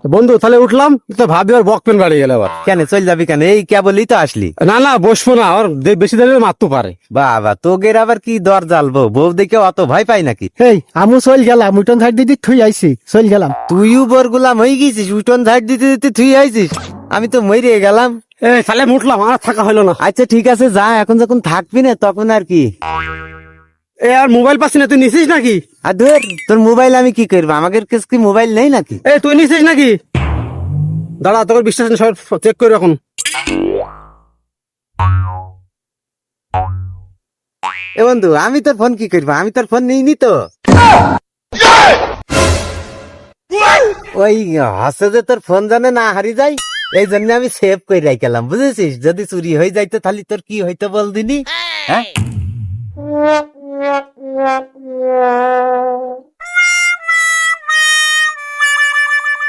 বন্ধু তাহলে উঠলাম, তো ভাবি আর বকপেন বাড়ি গেলে আবার। কেন চল যাবি কেন? এই কেবলই তো আসলি। না না, বসবো না, আর বেশি দেরি হলে মারতে পারে। বাবা তোগের আবার কি দর জ্বালবো? বউ দেখে অত ভয় পাই নাকি? এই আমু চল গেলাম, উঠন ঝাড় দিদি থুই আইছি, চল গেলাম। তুইও বর গুলাম হয়ে গেছিস, উঠোন ঝাড় দিতে দিতে তুই আইছিস, আমি তো মরে গেলাম। এই তাহলে আমি উঠলাম, আর থাকা হলো না। আচ্ছা ঠিক আছে যা, এখন যখন থাকবি না তখন আর কি। এ আর মোবাইল পাচ্ছি না, তুই নিছিস নাকি? আর ধর তোর মোবাইল আমি কি করবো? আমাদের কাছে কি মোবাইল নেই নাকি? এই তুই নিছিস নাকি? দাঁড়া, তোর বিশ্বাস নেই, সব চেক করি এখন। এ বন্ধু আমি তোর ফোন কি করবো? আমি তোর ফোন নিইনি তো। ওই হাসে যে তোর ফোন জানে না হারি যায়, এই জন্য আমি সেভ করে রাখলাম, বুঝেছিস? যদি চুরি হয়ে যাইতো তাহলে তোর কি হইতো বল দিনি। হ্যাঁ